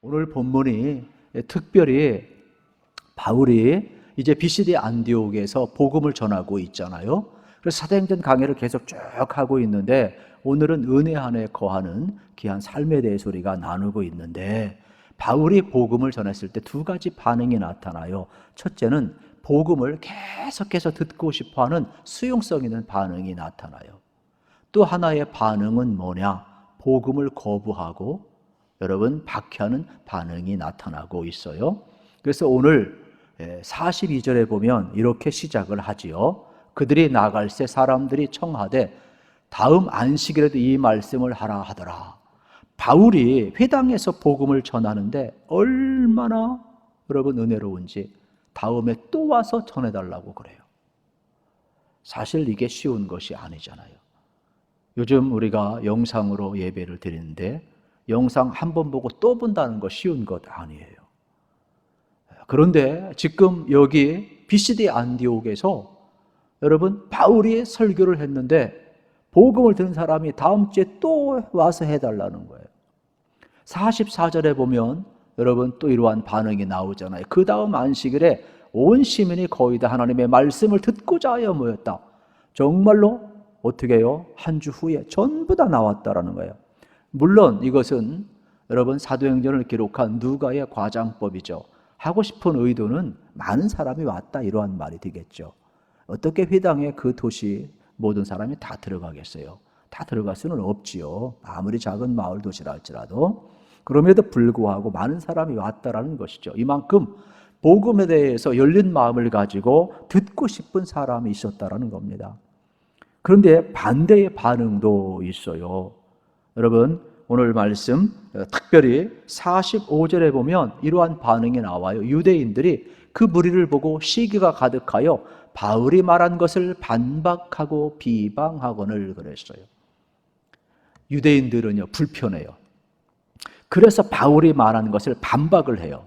오늘 본문이 특별히 바울이 이제 BCD 안디옥에서 복음을 전하고 있잖아요. 그래서 사도행전 강해를 계속 쭉 하고 있는데 오늘은 은혜 안에 거하는 귀한 삶에 대해서 우리가 나누고 있는데 바울이 복음을 전했을 때 두 가지 반응이 나타나요. 첫째는 복음을 계속해서 듣고 싶어하는 수용성 있는 반응이 나타나요. 또 하나의 반응은 뭐냐? 복음을 거부하고 여러분 박해하는 반응이 나타나고 있어요. 그래서 오늘 42절에 보면 이렇게 시작을 하지요. 그들이 나갈새 사람들이 청하되 다음 안식일에도 이 말씀을 하라 하더라. 바울이 회당에서 복음을 전하는데 얼마나 여러분 은혜로운지 다음에 또 와서 전해달라고 그래요. 사실 이게 쉬운 것이 아니잖아요. 요즘 우리가 영상으로 예배를 드리는데 영상 한 번 보고 또 본다는 거 쉬운 것 아니에요. 그런데 지금 여기 BCD 안디옥에서 여러분 바울이 설교를 했는데 복음을 듣는 사람이 다음 주에 또 와서 해달라는 거예요. 44절에 보면 여러분 또 이러한 반응이 나오잖아요. 그 다음 안식일에 온 시민이 거의 다 하나님의 말씀을 듣고자 하여 모였다. 정말로 어떻게 해요? 한 주 후에 전부 다 나왔다라는 거예요. 물론 이것은 여러분 사도행전을 기록한 누가의 과장법이죠. 하고 싶은 의도는 많은 사람이 왔다 이러한 말이 되겠죠. 어떻게 회당에 그 도시 모든 사람이 다 들어가겠어요? 다 들어갈 수는 없지요. 아무리 작은 마을 도시라 할지라도. 그럼에도 불구하고 많은 사람이 왔다라는 것이죠. 이만큼 복음에 대해서 열린 마음을 가지고 듣고 싶은 사람이 있었다라는 겁니다. 그런데 반대의 반응도 있어요. 여러분 오늘 말씀 특별히 45절에 보면 이러한 반응이 나와요. 유대인들이 그 무리를 보고 시기가 가득하여 바울이 말한 것을 반박하고 비방하거늘 그랬어요. 유대인들은요 불편해요. 그래서 바울이 말하는 것을 반박을 해요.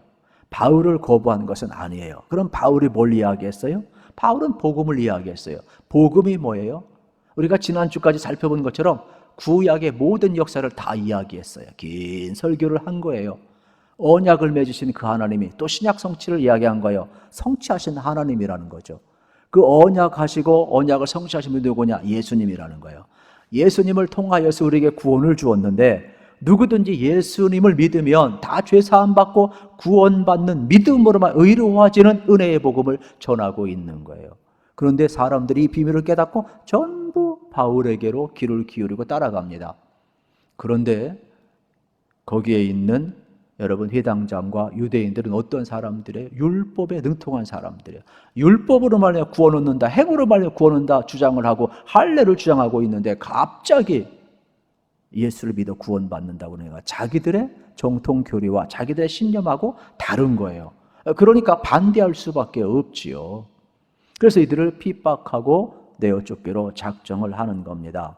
바울을 거부하는 것은 아니에요. 그럼 바울이 뭘 이야기했어요? 바울은 복음을 이야기했어요. 복음이 뭐예요? 우리가 지난주까지 살펴본 것처럼 구약의 모든 역사를 다 이야기했어요. 긴 설교를 한 거예요. 언약을 맺으신 그 하나님이 또 신약 성취를 이야기한 거예요. 성취하신 하나님이라는 거죠. 그 언약하시고 언약을 성취하신 분이 누구냐? 예수님이라는 거예요. 예수님을 통하여서 우리에게 구원을 주었는데 누구든지 예수님을 믿으면 다 죄 사함 받고 구원받는 믿음으로만 의로워지는 은혜의 복음을 전하고 있는 거예요. 그런데 사람들이 이 비밀을 깨닫고 전부 바울에게로 귀를 기울이고 따라갑니다. 그런데 거기에 있는 여러분 회당장과 유대인들은 어떤 사람들이에요? 율법에 능통한 사람들이에요. 율법으로 말하여 구원 얻는다, 행으로 말하여 구원 얻는다 주장을 하고 할례를 주장하고 있는데 갑자기 예수를 믿어 구원받는다고 그러니까 자기들의 정통 교리와 자기들의 신념하고 다른 거예요. 그러니까 반대할 수밖에 없지요. 그래서 이들을 핍박하고 내어 쫓기로 작정을 하는 겁니다.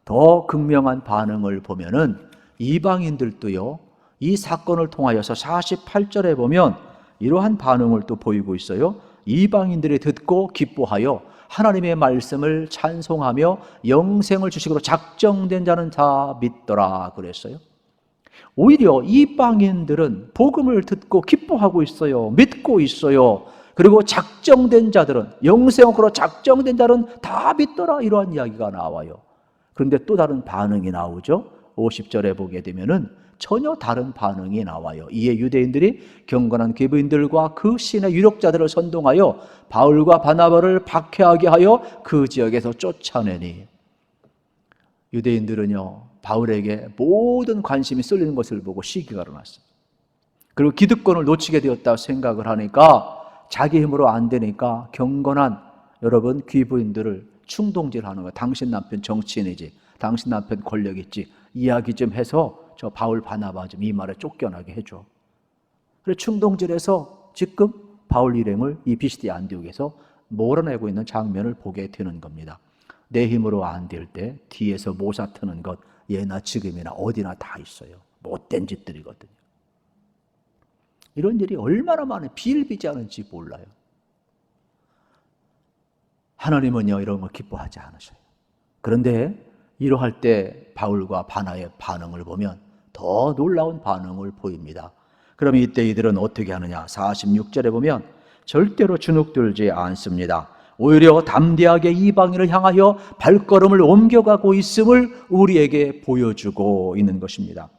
더 극명한 반응을 보면은 이방인들도요, 이 사건을 통하여서 48절에 보면 이러한 반응을 또 보이고 있어요. 이방인들이 듣고 기뻐하여 하나님의 말씀을 찬송하며 영생을 주시기로 작정된 자는 다 믿더라 그랬어요. 오히려 이방인들은 복음을 듣고 기뻐하고 있어요. 믿고 있어요. 그리고 작정된 자들은, 영생으로 작정된 자는 다 믿더라 이러한 이야기가 나와요. 그런데 또 다른 반응이 나오죠. 50절에 보게 되면은 전혀 다른 반응이 나와요. 이에 유대인들이 경건한 귀부인들과 그 신의 유력자들을 선동하여 바울과 바나바를 박해하게 하여 그 지역에서 쫓아내니, 유대인들은요 바울에게 모든 관심이 쏠리는 것을 보고 시기가 일어났어요. 그리고 기득권을 놓치게 되었다고 생각을 하니까 자기 힘으로 안 되니까 경건한 여러분 귀부인들을 충동질하는 거예요. 당신 남편 정치인이지, 당신 남편 권력 있지, 이야기 좀 해서 저 바울 바나바 좀 이 말에 쫓겨나게 해줘. 그래 충동질해서 지금 바울 일행을 이 BCD 안디옥에서 몰아내고 있는 장면을 보게 되는 겁니다. 내 힘으로 안 될 때 뒤에서 모사 트는 것 예나 지금이나 어디나 다 있어요. 못된 짓들이거든요. 이런 일이 얼마나 많은 비일비재하는지 몰라요. 하나님은요 이런 걸 기뻐하지 않으셔요. 그런데 이러할 때 바울과 바나의 반응을 보면 더 놀라운 반응을 보입니다. 그럼 이때 이들은 어떻게 하느냐? 46절에 보면 절대로 주눅들지 않습니다. 오히려 담대하게 이방인을 향하여 발걸음을 옮겨가고 있음을 우리에게 보여주고 있는 것입니다.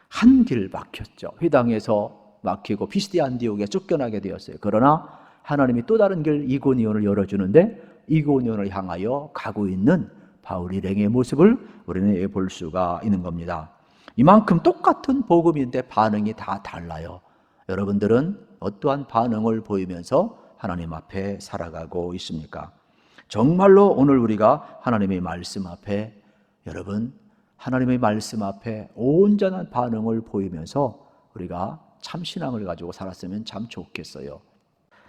한 길 막혔죠. 회당에서 막히고 피시디 안디옥에 쫓겨나게 되었어요. 그러나 하나님이 또 다른 길 이고니온을 열어주는데 이고니온을 향하여 가고 있는 바울 일행의 모습을 우리는 볼 수가 있는 겁니다. 이만큼 똑같은 복음인데 반응이 다 달라요. 여러분들은 어떠한 반응을 보이면서 하나님 앞에 살아가고 있습니까? 정말로 오늘 우리가 하나님의 말씀 앞에, 여러분 하나님의 말씀 앞에 온전한 반응을 보이면서 우리가 참 신앙을 가지고 살았으면 참 좋겠어요.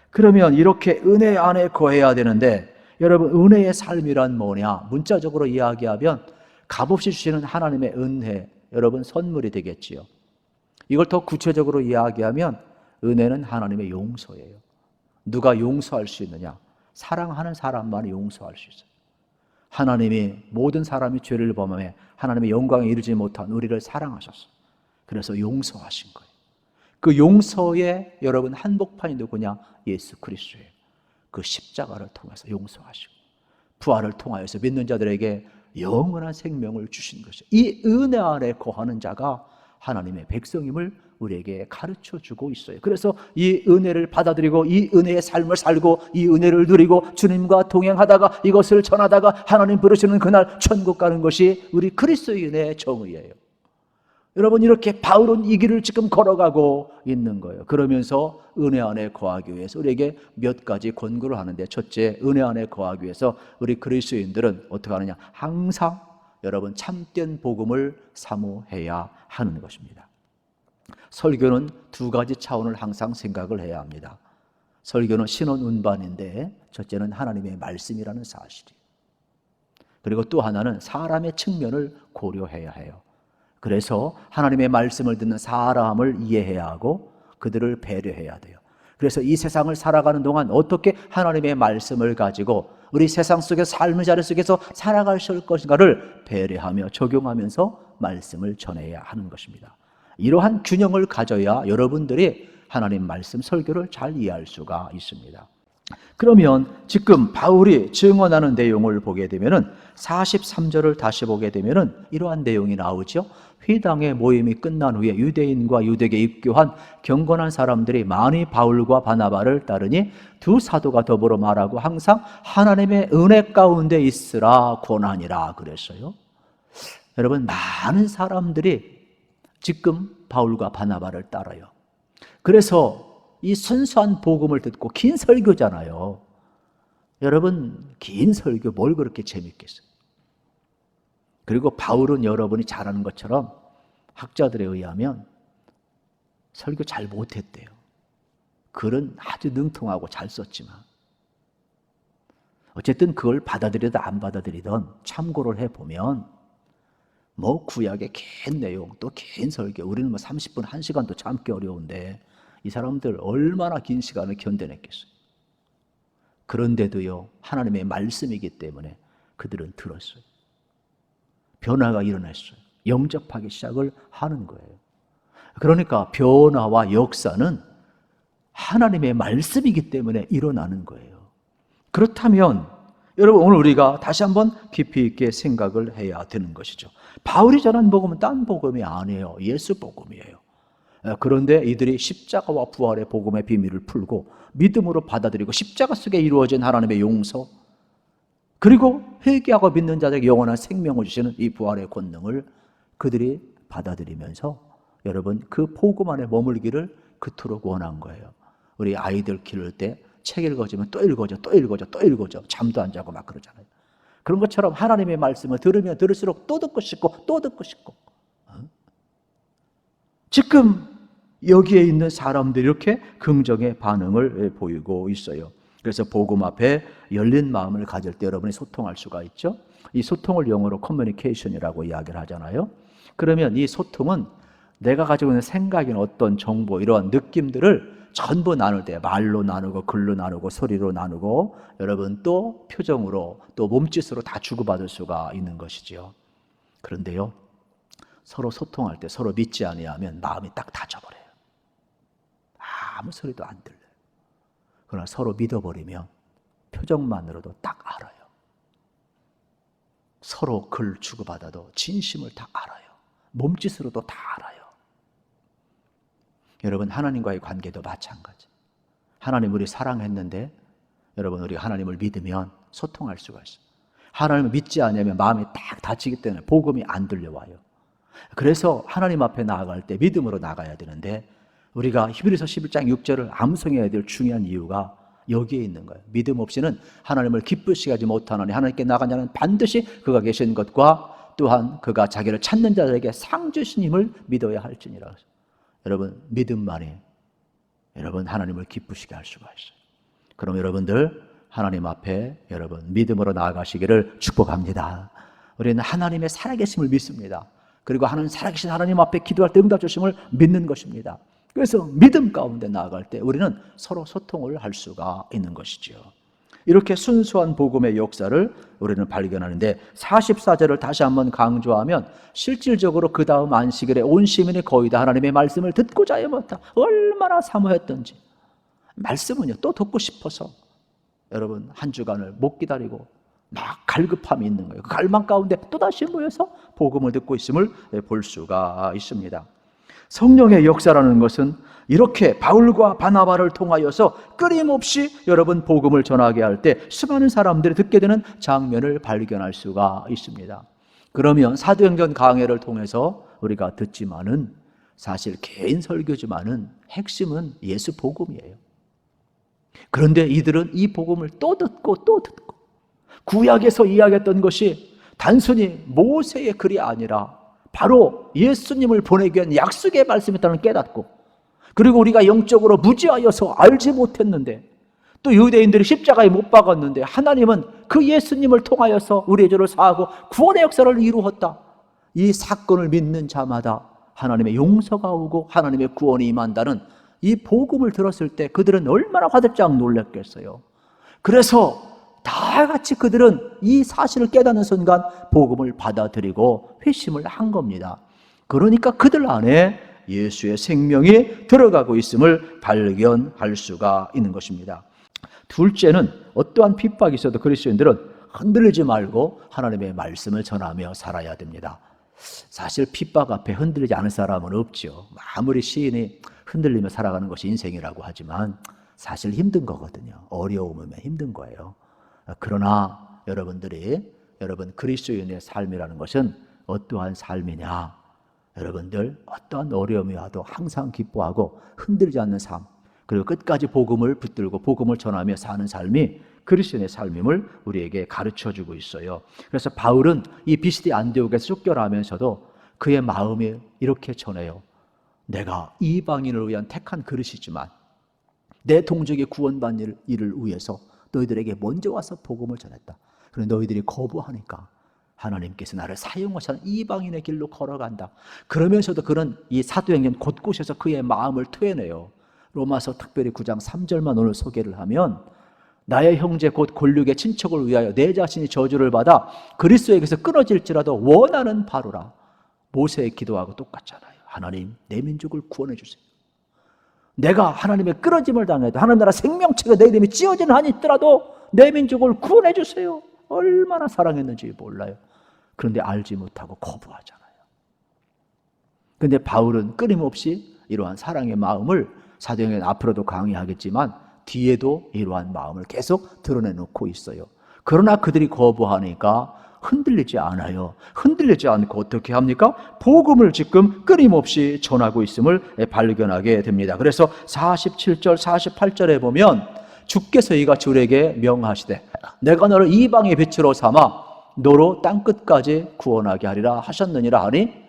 그러면 이렇게 은혜 안에 거해야 되는데, 여러분 은혜의 삶이란 뭐냐? 문자적으로 이야기하면 값없이 주시는 하나님의 은혜, 여러분 선물이 되겠지요. 이걸 더 구체적으로 이야기하면 은혜는 하나님의 용서예요. 누가 용서할 수 있느냐? 사랑하는 사람만이 용서할 수 있어요. 하나님이 모든 사람이 죄를 범하며 하나님의 영광에 이르지 못한 우리를 사랑하셨어요. 그래서 용서하신 거예요. 그 용서의 여러분 한복판이 누구냐? 예수 그리스도예요. 그 십자가를 통해서 용서하시고 부활을 통하여서 믿는 자들에게 영원한 생명을 주신 것이죠. 이 은혜 안에 거하는 자가 하나님의 백성임을 우리에게 가르쳐 주고 있어요. 그래서 이 은혜를 받아들이고 이 은혜의 삶을 살고 이 은혜를 누리고 주님과 동행하다가 이것을 전하다가 하나님 부르시는 그날 천국 가는 것이 우리 그리스도인의 정의예요. 여러분 이렇게 바울은 이 길을 지금 걸어가고 있는 거예요. 그러면서 은혜 안에 거하기 위해서 우리에게 몇 가지 권고를 하는데, 첫째, 은혜 안에 거하기 위해서 우리 그리스도인들은 어떻게 하느냐? 항상 여러분 참된 복음을 사모해야 하는 것입니다. 설교는 두 가지 차원을 항상 생각을 해야 합니다. 설교는 신원 운반인데 첫째는 하나님의 말씀이라는 사실이에요. 그리고 또 하나는 사람의 측면을 고려해야 해요. 그래서 하나님의 말씀을 듣는 사람을 이해해야 하고 그들을 배려해야 돼요. 그래서 이 세상을 살아가는 동안 어떻게 하나님의 말씀을 가지고 우리 세상 속에서 삶의 자리 속에서 살아갈 것인가를 배려하며 적용하면서 말씀을 전해야 하는 것입니다. 이러한 균형을 가져야 여러분들이 하나님 말씀 설교를 잘 이해할 수가 있습니다. 그러면 지금 바울이 증언하는 내용을 보게 되면은 43절을 다시 보게 되면은 이러한 내용이 나오죠. 회당의 모임이 끝난 후에 유대인과 유대계 입교한 경건한 사람들이 많이 바울과 바나바를 따르니 두 사도가 더불어 말하고 항상 하나님의 은혜 가운데 있으라 권하니라 그랬어요. 여러분 많은 사람들이 지금 바울과 바나바를 따라요. 그래서 이 순수한 복음을 듣고 긴 설교잖아요. 여러분 긴 설교 뭘 그렇게 재밌겠어요? 그리고 바울은 여러분이 잘 아는 것처럼 학자들에 의하면 설교 잘 못했대요. 글은 아주 능통하고 잘 썼지만 어쨌든 그걸 받아들이든 안 받아들이든 참고를 해보면 뭐 구약의 긴 내용 또 긴 설교, 우리는 뭐 30분 1시간도 참기 어려운데 이 사람들 얼마나 긴 시간을 견뎌냈겠어요. 그런데도요 하나님의 말씀이기 때문에 그들은 들었어요. 변화가 일어났어요. 영접하기 시작을 하는 거예요. 그러니까 변화와 역사는 하나님의 말씀이기 때문에 일어나는 거예요. 그렇다면 여러분 오늘 우리가 다시 한번 깊이 있게 생각을 해야 되는 것이죠. 바울이 전한 복음은 딴 복음이 아니에요. 예수 복음이에요. 그런데 이들이 십자가와 부활의 복음의 비밀을 풀고 믿음으로 받아들이고 십자가 속에 이루어진 하나님의 용서, 그리고 회개하고 믿는 자들에게 영원한 생명을 주시는 이 부활의 권능을 그들이 받아들이면서 여러분 그 복음 안에 머물기를 그토록 원한 거예요. 우리 아이들 기를 때 책 읽어주면 또 읽어줘, 또 읽어줘, 또 읽어줘. 잠도 안 자고 막 그러잖아요. 그런 것처럼 하나님의 말씀을 들으면 들을수록 또 듣고 싶고 또 듣고 싶고. 지금 여기에 있는 사람들이 이렇게 긍정의 반응을 보이고 있어요. 그래서 복음 앞에 열린 마음을 가질 때 여러분이 소통할 수가 있죠. 이 소통을 영어로 커뮤니케이션이라고 이야기를 하잖아요. 그러면 이 소통은 내가 가지고 있는 생각이나 어떤 정보, 이러한 느낌들을 전부 나눌 때 말로 나누고 글로 나누고 소리로 나누고 여러분 또 표정으로 또 몸짓으로 다 주고받을 수가 있는 것이죠. 그런데요 서로 소통할 때 서로 믿지 아니하면 마음이 딱 닫혀버려요. 아무 소리도 안 들려요. 그러나 서로 믿어버리면 표정만으로도 딱 알아요. 서로 글 주고받아도 진심을 다 알아요. 몸짓으로도 다 알아요. 여러분, 하나님과의 관계도 마찬가지. 하나님 우리 사랑했는데 여러분, 우리가 하나님을 믿으면 소통할 수가 있어요. 하나님을 믿지 않으면 마음이 딱 다치기 때문에 복음이 안 들려와요. 그래서 하나님 앞에 나아갈 때 믿음으로 나가야 되는데, 우리가 히브리서 11장 6절을 암송해야 될 중요한 이유가 여기에 있는 거예요. 믿음 없이는 하나님을 기쁘시게 하지 못하노니 하나님께 나간 자는 반드시 그가 계신 것과 또한 그가 자기를 찾는 자들에게 상 주시님을 믿어야 할지니라. 여러분, 믿음만이 여러분 하나님을 기쁘시게 할 수가 있어요. 그럼 여러분들 하나님 앞에 여러분 믿음으로 나아가시기를 축복합니다. 우리는 하나님의 살아계심을 믿습니다. 그리고 하나님 살아계신 하나님 앞에 기도할 때 응답 주심을 믿는 것입니다. 그래서 믿음 가운데 나아갈 때 우리는 서로 소통을 할 수가 있는 것이죠. 이렇게 순수한 복음의 역사를 우리는 발견하는데, 44절을 다시 한번 강조하면 실질적으로 그 다음 안식일에 온 시민이 거의 다 하나님의 말씀을 듣고자 해봤다. 얼마나 사모했던지. 말씀은요 또 듣고 싶어서 여러분 한 주간을 못 기다리고 막 갈급함이 있는 거예요. 그 갈망 가운데 또다시 모여서 복음을 듣고 있음을 볼 수가 있습니다. 성령의 역사라는 것은 이렇게 바울과 바나바를 통하여서 끊임없이 여러분 복음을 전하게 할 때 수많은 사람들이 듣게 되는 장면을 발견할 수가 있습니다. 그러면 사도행전 강해를 통해서 우리가 듣지만은 사실 개인 설교지만은 핵심은 예수 복음이에요. 그런데 이들은 이 복음을 또 듣고 또 듣고, 구약에서 이야기했던 것이 단순히 모세의 글이 아니라 바로 예수님을 보내기 위한 약속의 말씀이었다는 깨닫고, 그리고 우리가 영적으로 무지하여서 알지 못했는데, 또 유대인들이 십자가에 못 박았는데 하나님은 그 예수님을 통하여서 우리의 죄를 사하고 구원의 역사를 이루었다. 이 사건을 믿는 자마다 하나님의 용서가 오고 하나님의 구원이 임한다는 이 복음을 들었을 때 그들은 얼마나 화들짝 놀랐겠어요. 그래서 다 같이 그들은 이 사실을 깨닫는 순간 복음을 받아들이고 회심을 한 겁니다. 그러니까 그들 안에 예수의 생명이 들어가고 있음을 발견할 수가 있는 것입니다. 둘째는 어떠한 핍박이 있어도 그리스도인들은 흔들리지 말고 하나님의 말씀을 전하며 살아야 됩니다. 사실 핍박 앞에 흔들리지 않은 사람은 없죠. 아무리 시인이 흔들리며 살아가는 것이 인생이라고 하지만 사실 힘든 거거든요. 어려움이면 힘든 거예요. 그러나 여러분 그리스도인의 삶이라는 것은 어떠한 삶이냐? 여러분들 어떠한 어려움이 와도 항상 기뻐하고 흔들리지 않는 삶, 그리고 끝까지 복음을 붙들고 복음을 전하며 사는 삶이 그리스도인의 삶임을 우리에게 가르쳐주고 있어요. 그래서 바울은 이 비시디 안디옥에서 쫓겨나면서도 그의 마음이 이렇게 전해요. 내가 이방인을 위한 택한 그릇이지만 내 동족의 구원받는 일을 위해서 너희들에게 먼저 와서 복음을 전했다. 그런데 너희들이 거부하니까 하나님께서 나를 사용하셔서 이방인의 길로 걸어간다. 그러면서도 그는 이 사도행전 곳곳에서 그의 마음을 토해내요. 로마서 특별히 9장 3절만 오늘 소개를 하면, 나의 형제 곧 골육의 친척을 위하여 내 자신이 저주를 받아 그리스도에게서 끊어질지라도 원하는 바로라. 모세의 기도하고 똑같잖아요. 하나님, 내 민족을 구원해 주세요. 내가 하나님의 끊어짐을 당해도 하나님 나라 생명체가 내 이름이 찌어지는 한이 있더라도 내 민족을 구원해 주세요. 얼마나 사랑했는지 몰라요. 그런데 알지 못하고 거부하잖아요. 그런데 바울은 끊임없이 이러한 사랑의 마음을 사도행전 앞으로도 강의하겠지만 뒤에도 이러한 마음을 계속 드러내놓고 있어요. 그러나 그들이 거부하니까 흔들리지 않아요. 흔들리지 않고 어떻게 합니까? 복음을 지금 끊임없이 전하고 있음을 발견하게 됩니다. 그래서 47절, 48절에 보면 주께서 이같이 우리에게 명하시되 내가 너를 이방의 빛으로 삼아 너로 땅끝까지 구원하게 하리라 하셨느니라 하니,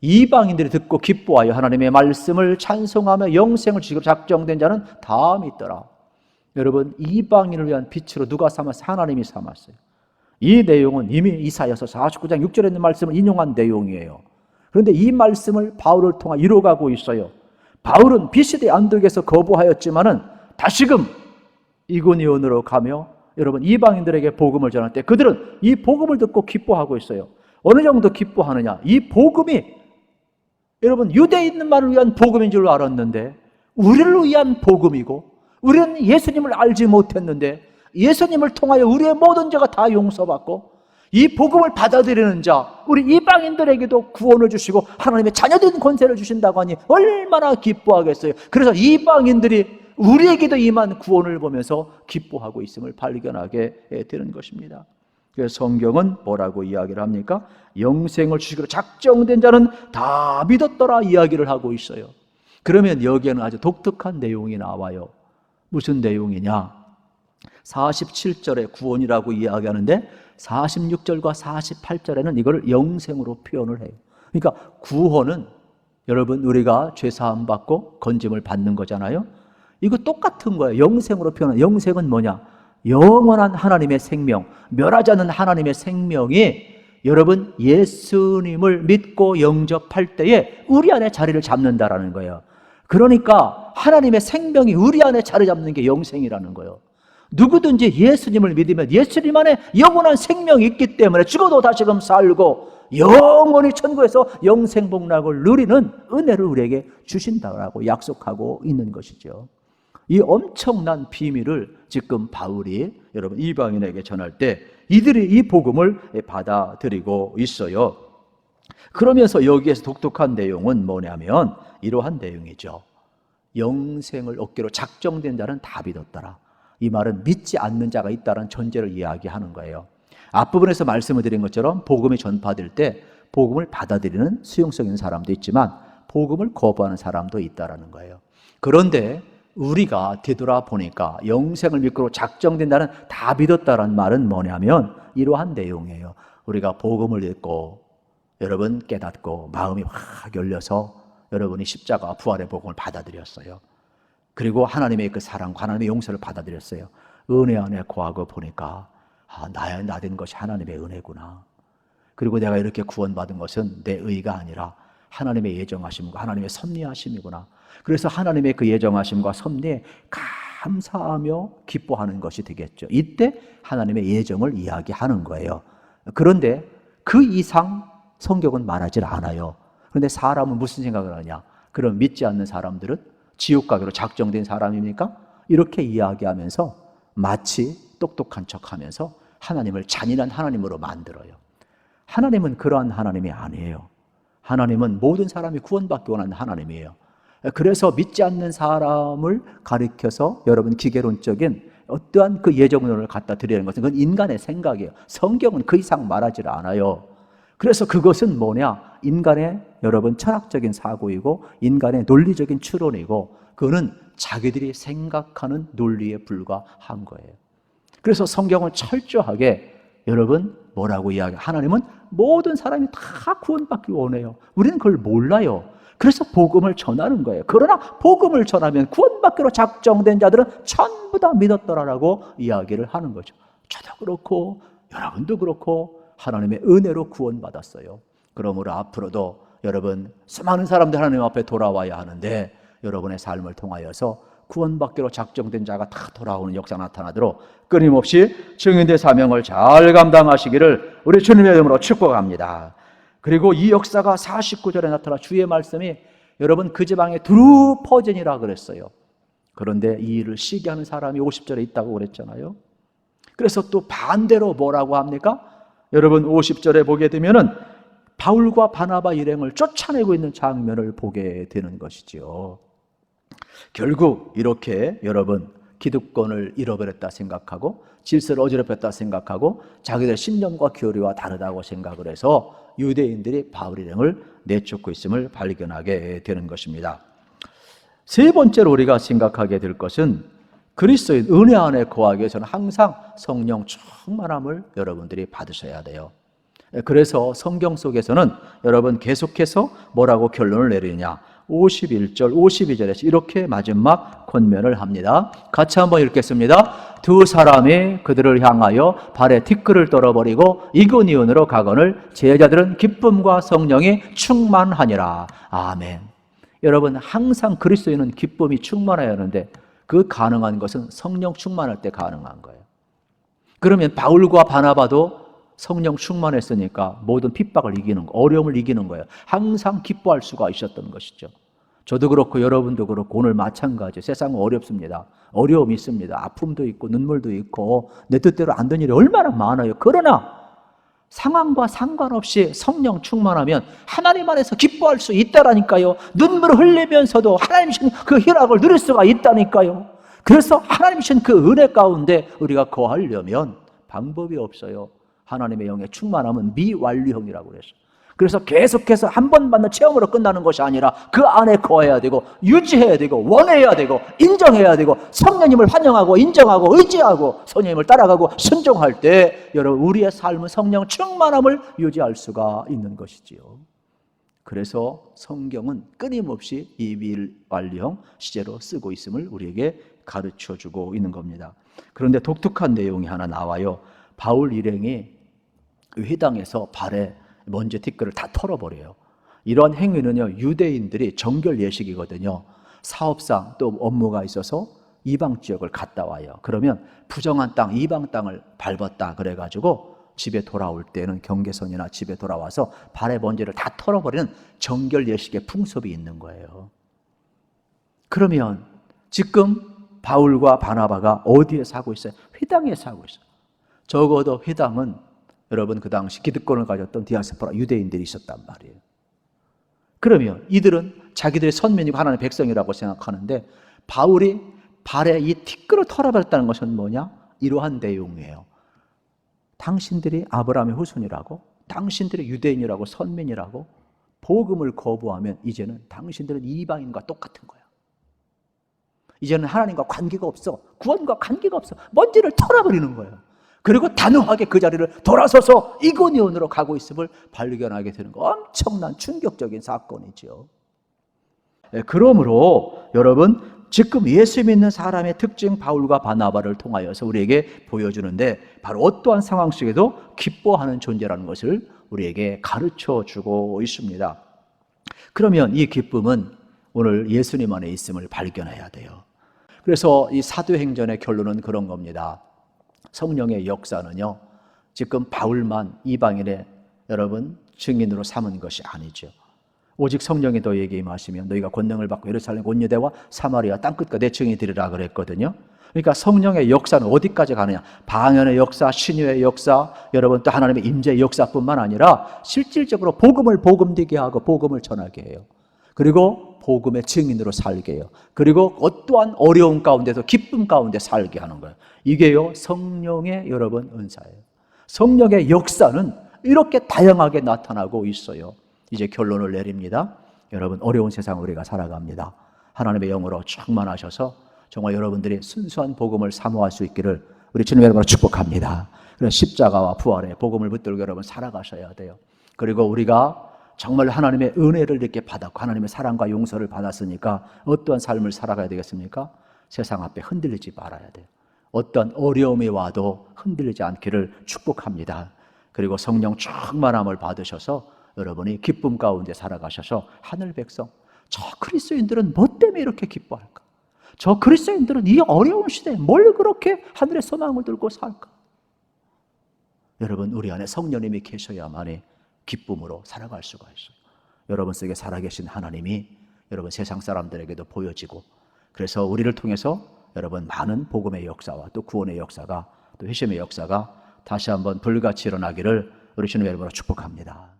이방인들이 듣고 기뻐하여 하나님의 말씀을 찬송하며 영생을 주시기로 작정된 자는 다 믿더라. 여러분, 이방인을 위한 빛으로 누가 삼았어요? 하나님이 삼았어요. 이 내용은 이미 이사야서 49장 6절에 있는 말씀을 인용한 내용이에요. 그런데 이 말씀을 바울을 통해 이루어가고 있어요. 바울은 비시디 안독에서 거부하였지만은 다시금 이고니온으로 가며 여러분 이방인들에게 복음을 전할 때 그들은 이 복음을 듣고 기뻐하고 있어요. 어느 정도 기뻐하느냐? 이 복음이 여러분 유대인만을 위한 복음인 줄 알았는데 우리를 위한 복음이고 우리는 예수님을 알지 못했는데 예수님을 통하여 우리의 모든 죄가 다 용서받고 이 복음을 받아들이는 자, 우리 이방인들에게도 구원을 주시고 하나님의 자녀된 권세를 주신다고 하니 얼마나 기뻐하겠어요. 그래서 이방인들이 우리에게도 임한 구원을 보면서 기뻐하고 있음을 발견하게 되는 것입니다. 그래서 성경은 뭐라고 이야기를 합니까? 영생을 주시기로 작정된 자는 다 믿었더라 이야기를 하고 있어요. 그러면 여기에는 아주 독특한 내용이 나와요. 무슨 내용이냐? 47절에 구원이라고 이야기하는데 46절과 48절에는 이걸 영생으로 표현을 해요. 그러니까 구원은 여러분 우리가 죄사함 받고 건짐을 받는 거잖아요. 이거 똑같은 거예요. 영생으로 표현한 영생은 뭐냐? 영원한 하나님의 생명, 멸하지 않는 하나님의 생명이 여러분 예수님을 믿고 영접할 때에 우리 안에 자리를 잡는다라는 거예요. 그러니까 하나님의 생명이 우리 안에 자리 잡는 게 영생이라는 거예요. 누구든지 예수님을 믿으면 예수님 안에 영원한 생명이 있기 때문에 죽어도 다시금 살고 영원히 천국에서 영생 복락을 누리는 은혜를 우리에게 주신다라고 약속하고 있는 것이죠. 이 엄청난 비밀을 지금 바울이 여러분 이방인에게 전할 때 이들이 이 복음을 받아들이고 있어요. 그러면서 여기에서 독특한 내용은 뭐냐면 이러한 내용이죠. 영생을 얻기로 작정된 자는 다 믿었더라. 이 말은 믿지 않는 자가 있다는 전제를 이야기하는 거예요. 앞부분에서 말씀을 드린 것처럼 복음이 전파될 때 복음을 받아들이는 수용성 있는 사람도 있지만 복음을 거부하는 사람도 있다는 거예요. 그런데 우리가 되돌아보니까 영생을 믿기로 작정된다는 다 믿었다는 말은 뭐냐면 이러한 내용이에요. 우리가 복음을 읽고 여러분 깨닫고 마음이 확 열려서 여러분이 십자가 부활의 복음을 받아들였어요. 그리고 하나님의 그 사랑과 하나님의 용서를 받아들였어요. 은혜 안에 거하고 보니까 나 된 것이 하나님의 은혜구나. 그리고 내가 이렇게 구원받은 것은 내 의가 아니라 하나님의 예정하심과 하나님의 섭리하심이구나. 그래서 하나님의 그 예정하심과 섭리에 감사하며 기뻐하는 것이 되겠죠. 이때 하나님의 예정을 이야기하는 거예요. 그런데 그 이상 성경은 말하지 않아요. 그런데 사람은 무슨 생각을 하냐? 그럼 믿지 않는 사람들은 지옥 가기로 작정된 사람입니까? 이렇게 이야기하면서 마치 똑똑한 척하면서 하나님을 잔인한 하나님으로 만들어요. 하나님은 그러한 하나님이 아니에요. 하나님은 모든 사람이 구원받기 원하는 하나님이에요. 그래서 믿지 않는 사람을 가리켜서 여러분 기계론적인 어떠한 그 예정론을 갖다 드리는 것은 그건 인간의 생각이에요. 성경은 그 이상 말하지 않아요. 그래서 그것은 뭐냐? 인간의 여러분 철학적인 사고이고 인간의 논리적인 추론이고 그거는 자기들이 생각하는 논리에 불과한 거예요. 그래서 성경은 철저하게 여러분 뭐라고 이야기해요? 하나님은 모든 사람이 다 구원받기 원해요. 우리는 그걸 몰라요. 그래서 복음을 전하는 거예요. 그러나 복음을 전하면 구원받기로 작정된 자들은 전부 다 믿었더라라고 이야기를 하는 거죠. 저도 그렇고 여러분도 그렇고 하나님의 은혜로 구원받았어요. 그러므로 앞으로도 여러분 수많은 사람들 하나님 앞에 돌아와야 하는데 여러분의 삶을 통하여서 구원받기로 작정된 자가 다 돌아오는 역사 나타나도록 끊임없이 증인의 사명을 잘 감당하시기를 우리 주님의 이름으로 축복합니다. 그리고 이 역사가 49절에 나타나 주의 말씀이 여러분 그 지방에 두루 퍼지니라 그랬어요. 그런데 이 일을 시기하는 사람이 50절에 있다고 그랬잖아요. 그래서 또 반대로 뭐라고 합니까? 여러분 50절에 보게 되면은 바울과 바나바 일행을 쫓아내고 있는 장면을 보게 되는 것이지요. 결국 이렇게 여러분 기득권을 잃어버렸다 생각하고 질서를 어지럽혔다 생각하고 자기들 신념과 교리와 다르다고 생각을 해서 유대인들이 바울 일행을 내쫓고 있음을 발견하게 되는 것입니다. 세 번째로 우리가 생각하게 될 것은 그리스도의 은혜 안에 거하기 위해서는 항상 성령 충만함을 여러분들이 받으셔야 돼요. 그래서 성경 속에서는 여러분 계속해서 뭐라고 결론을 내리느냐? 51절, 52절에서 이렇게 마지막 권면을 합니다. 같이 한번 읽겠습니다. 두 사람이 그들을 향하여 발에 티끌을 떨어버리고 이고니온으로 가거늘 제자들은 기쁨과 성령이 충만하니라. 아멘. 여러분 항상 그리스도인은 기쁨이 충만해야 하는데 그 가능한 것은 성령 충만할 때 가능한 거예요. 그러면 바울과 바나바도 성령 충만했으니까 모든 핍박을 이기는 거, 어려움을 이기는 거예요. 항상 기뻐할 수가 있었던 것이죠. 저도 그렇고 여러분도 그렇고 오늘 마찬가지. 세상은 어렵습니다. 어려움이 있습니다. 아픔도 있고 눈물도 있고 내 뜻대로 안 되는 일이 얼마나 많아요. 그러나 상황과 상관없이 성령 충만하면 하나님 안에서 기뻐할 수 있다라니까요. 눈물을 흘리면서도 하나님 주신 그 희락을 누릴 수가 있다니까요. 그래서 하나님 주신 그 은혜 가운데 우리가 거하려면 방법이 없어요. 하나님의 영의 충만함은 미완료형이라고 그랬어요. 그래서 계속해서 한 번 받는 체험으로 끝나는 것이 아니라 그 안에 거해야 되고 유지해야 되고 원해야 되고 인정해야 되고 성령님을 환영하고 인정하고 의지하고 성령님을 따라가고 순종할 때 여러분 우리의 삶은 성령 충만함을 유지할 수가 있는 것이지요. 그래서 성경은 끊임없이 이 미완료형 시제로 쓰고 있음을 우리에게 가르쳐주고 있는 겁니다. 그런데 독특한 내용이 하나 나와요. 바울 일행이 회당에서 발에 먼지 티끌을 다 털어버려요. 이런 행위는요, 유대인들이 정결 예식이거든요. 사업상 또 업무가 있어서 이방 지역을 갔다 와요. 그러면 부정한 땅, 이방 땅을 밟았다 그래가지고 집에 돌아올 때는 경계선이나 집에 돌아와서 발에 먼지를 다 털어버리는 정결 예식의 풍습이 있는 거예요. 그러면 지금 바울과 바나바가 어디에 사고 있어요? 회당에 사고 있어요. 적어도 회당은 여러분 그 당시 기득권을 가졌던 디아스포라 유대인들이 있었단 말이에요. 그러면 이들은 자기들의 선민이고 하나님의 백성이라고 생각하는데 바울이 발에 이 티끌을 털어버렸다는 것은 뭐냐? 이러한 내용이에요. 당신들이 아브라함의 후손이라고, 당신들이 유대인이라고, 선민이라고 복음을 거부하면 이제는 당신들은 이방인과 똑같은 거야. 이제는 하나님과 관계가 없어. 구원과 관계가 없어. 먼지를 털어버리는 거예요. 그리고 단호하게 그 자리를 돌아서서 이고니온으로 가고 있음을 발견하게 되는 거 엄청난 충격적인 사건이죠. 그러므로 여러분 지금 예수 믿는 사람의 특징 바울과 바나바를 통하여서 우리에게 보여주는데 바로 어떠한 상황 속에도 기뻐하는 존재라는 것을 우리에게 가르쳐주고 있습니다. 그러면 이 기쁨은 오늘 예수님 안에 있음을 발견해야 돼요. 그래서 이 사도행전의 결론은 그런 겁니다. 성령의 역사는요, 지금 바울만 이방인의 여러분 증인으로 삼은 것이 아니죠. 오직 성령이 너희에게 임하시면 너희가 권능을 받고 예루살렘 온 유대와 사마리아 땅끝과 내 증인이 되리라 그랬거든요. 그러니까 성령의 역사는 어디까지 가느냐? 방언의 역사, 신유의 역사, 여러분 또 하나님의 임재의 역사뿐만 아니라 실질적으로 복음을 복음되게 하고 복음을 전하게 해요. 그리고 복음의 증인으로 살게 해요. 그리고 어떠한 어려움 가운데서 기쁨 가운데 살게 하는 거예요. 이게요 성령의 여러분 은사예요. 성령의 역사는 이렇게 다양하게 나타나고 있어요. 이제 결론을 내립니다. 여러분 어려운 세상 우리가 살아갑니다. 하나님의 영으로 충만하셔서 정말 여러분들이 순수한 복음을 사모할 수 있기를 우리 주님의 이름으로 축복합니다. 그래서 십자가와 부활의 복음을 붙들고 여러분 살아가셔야 돼요. 그리고 우리가 정말 하나님의 은혜를 이렇게 받았고 하나님의 사랑과 용서를 받았으니까 어떠한 삶을 살아가야 되겠습니까? 세상 앞에 흔들리지 말아야 돼요. 어떤 어려움이 와도 흔들리지 않기를 축복합니다. 그리고 성령 충만함을 받으셔서 여러분이 기쁨 가운데 살아가셔서 하늘 백성, 저 그리스도인들은 뭐 때문에 이렇게 기뻐할까? 저 그리스도인들은 이 어려운 시대에 뭘 그렇게 하늘의 소망을 들고 살까? 여러분 우리 안에 성령님이 계셔야만이 기쁨으로 살아갈 수가 있어요. 여러분 속에 살아계신 하나님이 여러분 세상 사람들에게도 보여지고 그래서 우리를 통해서 여러분 많은 복음의 역사와 또 구원의 역사가 또 회심의 역사가 다시 한번 불같이 일어나기를 우리 주님의 이름으로 축복합니다.